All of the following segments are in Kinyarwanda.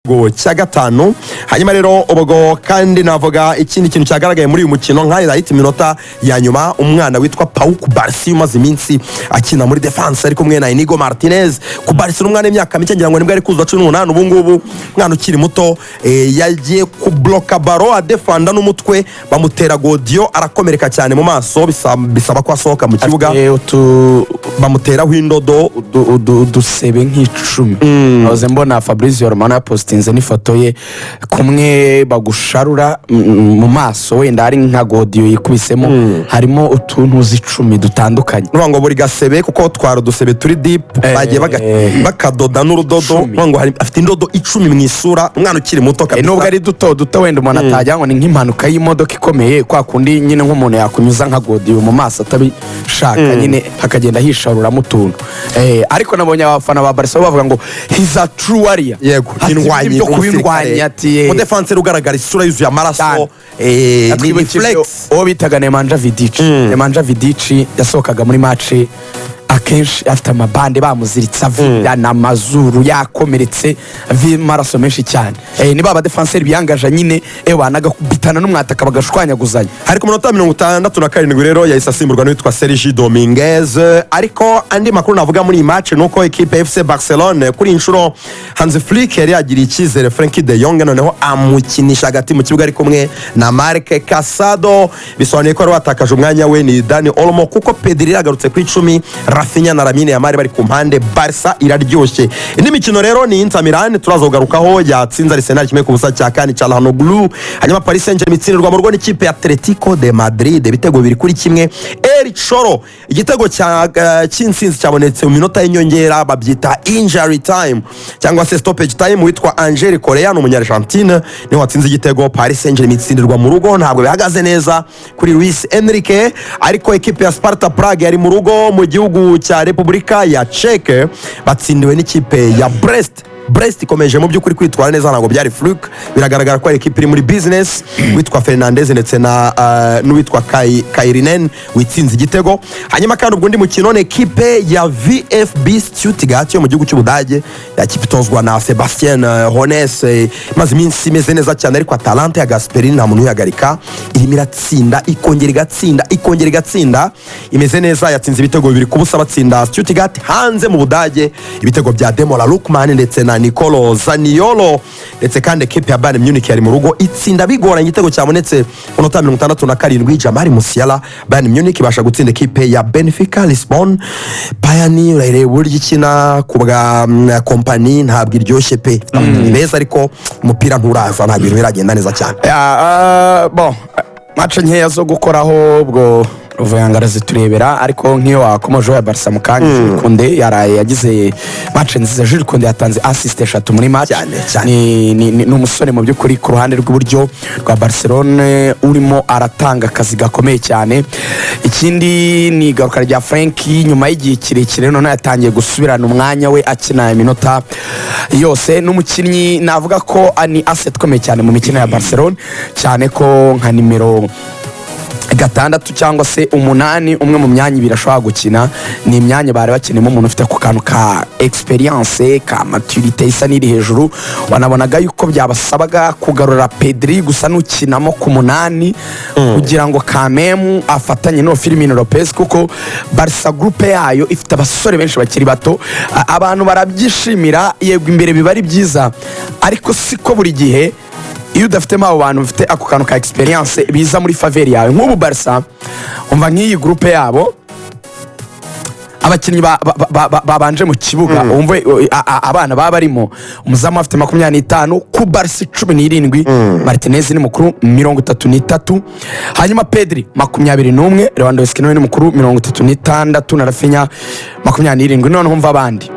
go cya gatanu. Hanyuma rero ubwo kandi navuga ikindi kintu cyagaragaye muri uyu mukino nka highlight minota ya nyuma umwana witwa Pau Kubarsi umaze iminsi akina muri defense ariko mwe na Inigo Martinez. Kubarsi umwana imyaka mike ngira ngo nibwo ari kuza 18 ubu ngubu mwana ukiri muto yagiye ku bloka baro adefanda n'umutwe bamutera godio arakomereka cyane mu maso bisaba ko asohoka mu kibuga bamuteraho indodo dusebe nk'icumi. Nahoze mbona Fabrizio Romano yapostinze n'ifoto ye kumwe bagusharura mu maso wenda ari nka godio yikubisemo harimo utuntu z'icumi dutandukanye. Ngo buri gasebe kuko twaro dusebe turi deep bagiye bakadoda n'urudodo ngo afite indodo 10 mu isura umwana ukiri muto kabisa. Nubwo ari duto wenda umuntu atajya ngo ni nk'impanuka y'imodoka ikomeye kwa kundi nyine nk'umuntu yakunyuza nka godio mu maso atabishaka nyine hakagenda hisharura mu tuntu. Ariko nabonye abafana ba Barcelona bavuga ngo he's a true warrior. Yego indwanyi byo kubindwanya ati mu defense rugaragara isura yuzuye amaraso ni reflex o bitaga Nemanja Vidic. Nemanja Vidic yasokaga muri match akenshi afite amabande bamuziritsa vira n'amazuru yakomeretse maraso menshi cyane. Ni baba defenseur biyangaje nyine wanaga kubitana n'umwataka bagashwanyaguzanya. Ariko munota 67 rero yahise asimburwa n'witwa Sergi Dominguez. Ariko andi makuru navuga muri match nuko equipe FC Barcelona kuri inshuro Hans Flick yari yagiriye icyizere Frenkie de Jong noneho amukinisha hagati mu kibuga ari kumwe na Marc Casado. Bisobanuye ko watakaje umwanya we ni Dani Olmo kuko Pedri yagarutse ku 10 Rafinha na Lamine Yamal bari ku mpande. Barca iraryoshye. Indi mikino rero ni Inter Milan turazogarukaho yatsinze Arsenal kimwe ku busa cya kane cya Lanoglu. Hanyuma Paris Saint-Germain itsindirwa mu rugo n'ikipe ya Atletico de Madrid ibitego 2-1. El Choro igitego cy'insinzi cyabonetse mu minota y'inyongera babyita injury time cyangwa se stoppage time witwa Angel Correa n'umunyargentine niwe watsinze igitego. Paris Saint-Germain itsindirwa mu rugo ntabwo bihagaze neza kuri Luis Enrique ariko ekipe ya Sparta Prague yari mu rugo mu gihugu cya Repubulika ya Czech batsindiwe n'ikipe ya Brest ikomeje mu by'ukuri kwitwara neza ntabwo byari fluke biragaragara ko ekipe iri muri business witwa Fernandez ndetse na n'uwitwa Kairinen witsinze igitego. Hanyuma kandi ubwo ndi mukino ne ekipe ya VfB Stuttgart yo mu gihugu cy'Ubudage ya kipe itozwa na Sebastian Hoeneß maze iminsi imeze neza cyane ariko Atalanta ya Gasperini nta muntu uyagarika irimo iratsinda ikongera igatsinda imeze neza yatsinze ibitego 2 ku busa batsinda Stuttgart hanze mu Budage ibitego bya Demola Lookman ndetse na Nicolo Zaniolo ndetse kandi ekipe ya Bayern Munich yari mu rugo itsinda bigoranye igitego cyabonetse munota 67 Jamal Musiala. Bayern Munich ibasha gutsinda ekipe ya Benfica Lisbon. Bayern urareba buryo ikina kubwa company ntabwo iryoshye pe beza ariko umupira nturaza ntabwo biragenda neza cyane. Bon match nkeya zo gukoraho ubwo Ruvuyangara ziturebera ariko nk'iyo wakomoje ya Barca mu kanya Kunde yaraye yagize match nziza. Jules Kunde yatanze assist 3 muri match ni umusore mu by'ukuri ku ruhande rw'uburyo rwa Barcelona urimo aratanga akazi gakomeye cyane. Ikindi ni garuka rya Frenkie nyuma y'igihe kirekire none yatangiye gusubirana umwanya we akina iminota yose n'umukinnyi navuga ko ani asset komeye cyane mu mikino ya Barcelona cyane ko nka nimero gatandatu cyangwa se umunani umwe mu myanya birashobora gukina ni imyanya bari bakenemo umuntu ufite ku kantu ka experience ka maturité isa n'iri hejuru. Wanabonaga yuko byabasabaga kugarura Pedri gusa n'ukinamo ku munani kugira ngo kamemu afatanye no Firmino Lopez kuko Barca groupe yayo ifite abasore benshi bakiri bato abantu barabyishimira yego imbere biba ari byiza ariko siko buri gihe iyo udafitemo abo bantu bafite ako kantu ka experience biza muri faveur yawe. Nk'ubu Barca umva nk'iyi groupe yabo abakinnyi babanje mu kibuga umve abana baba barimo umuzamu afite 25 ku Barca 17 Martinez ni mukuru 33 hanyuma Pedri 21 Lewandowski ni mukuru 36 na Rafinha 27 none umva abandi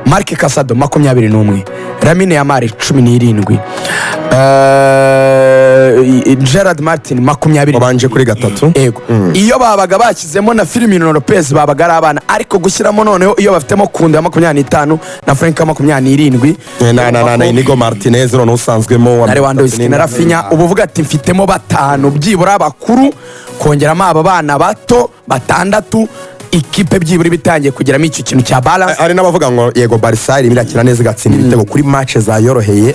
Marc Casado 21 Lamine Yamal 17 Gerard Martin 20 babanje kuri gatatu. Yego iyo babaga bakizemo na Firmino Lopez babaga ari abana ariko gushyiramo noneho iyo bafitemo Kunde 25 na Frank 27 na Inigo Martinez none usanzwemo na Lewandowski na Rafinha ubuvuga ati mfitemo batanu byibura bakuru kongeramo aba bana bato batandatu ikipe byibura bitangiye kugeramo icyo kintu cya balance. hari n'abavuga ngo yego Barca irimo irakina neza igatsinda ibitego kuri match zayoroheye